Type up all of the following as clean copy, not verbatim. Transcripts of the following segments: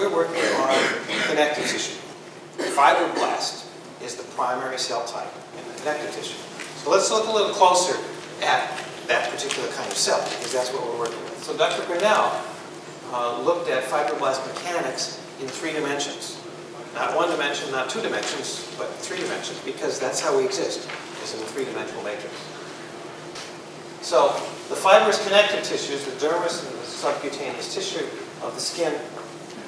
we're working on connective tissue. Fibroblast is the primary cell type in the connective tissue. So let's look a little closer at that particular kind of cell, because that's what we're working with. So Dr. Grinnell looked at fibroblast mechanics in 3 dimensions. Not 1 dimension, not 2 dimensions, but 3 dimensions, because that's how we exist, is in a 3-dimensional matrix. So the fibrous connective tissues, the dermis and the subcutaneous tissue of the skin,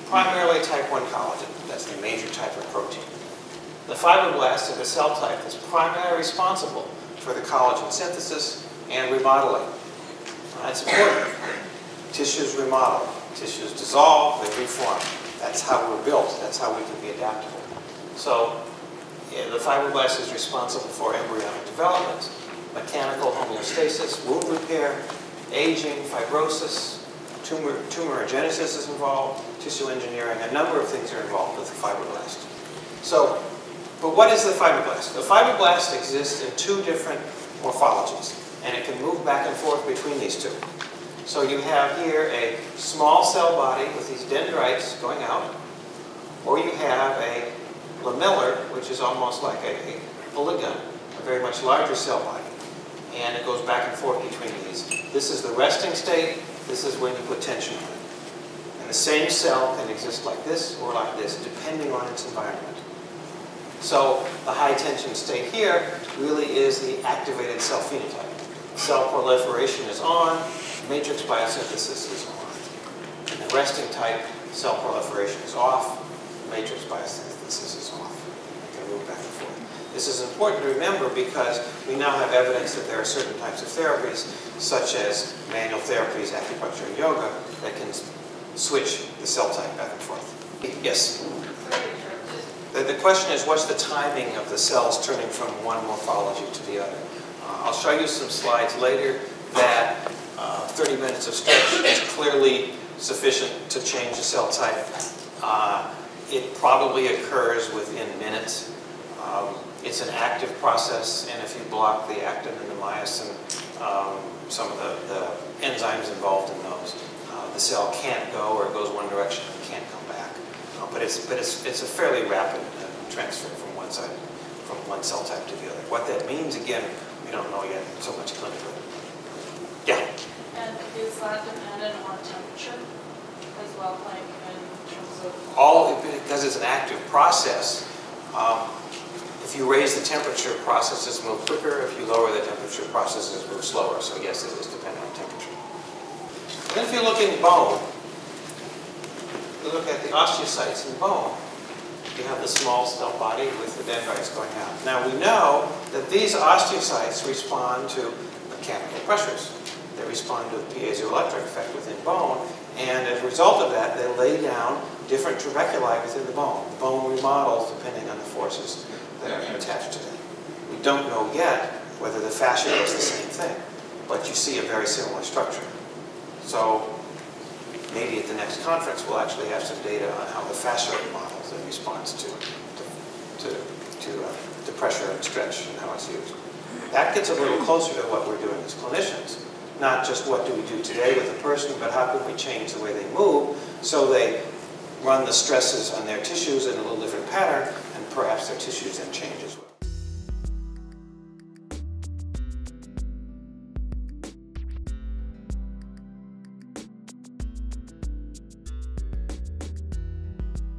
primarily type 1 collagen. That's the major type of protein. The fibroblast is a cell type that's primarily responsible for the collagen synthesis and remodeling. That's important. Tissues remodel. Tissues dissolve, they reform. That's how we're built. That's how we can be adaptable. So the fibroblast is responsible for embryonic development, mechanical homeostasis, wound repair, aging, fibrosis, tumorigenesis is involved, tissue engineering. A number of things are involved with the fibroblast. So, but what is the fibroblast? The fibroblast exists in 2 different morphologies, and it can move back and forth between these 2. So you have here a small cell body with these dendrites going out, or you have a lamellar, which is almost like a polygon, a very much larger cell body. And it goes back and forth between these. This is the resting state. This is when you put tension on it. And the same cell can exist like this or like this, depending on its environment. So the high tension state here really is the activated cell phenotype. Cell proliferation is on, matrix biosynthesis is on. In the resting type, cell proliferation is off, matrix biosynthesis is off. It can move back and forth. This is important to remember because we now have evidence that there are certain types of therapies, such as manual therapies, acupuncture, and yoga, that can switch the cell type back and forth. Yes? The question is, what's the timing of the cells turning from one morphology to the other? I'll show you some slides later that 30 minutes of stretch is clearly sufficient to change the cell type. It probably occurs within minutes. It's an active process, and if you block the actin and the myosin, some of the enzymes involved in those, the cell can't go, or it goes one direction and can't come back. But it's a fairly rapid transfer from one side, from one cell type to the other. What that means, again, we don't know yet so much clinically. Yeah. And is that dependent on temperature as well, like in terms of? All because it's an active process. If you raise the temperature, processes move quicker. If you lower the temperature, processes move slower. So yes, it is dependent on temperature. And then if you look in bone, you look at the osteocytes in bone, you have the small cell body with the dendrites going out. Now we know that these osteocytes respond to mechanical pressures. They respond to a piezoelectric effect within bone, and as a result of that, they lay down different trabeculi within the bone. The bone remodels depending on the forces that are attached to it. We don't know yet whether the fascia does the same thing, but you see a very similar structure. So maybe at the next conference we'll actually have some data on how the fascia remodels in response to pressure and stretch and how it's used. That gets a little closer to what we're doing as clinicians. Not just what do we do today with a person, but how can we change the way they move so they run the stresses on their tissues in a little different pattern, and perhaps their tissues then change as well.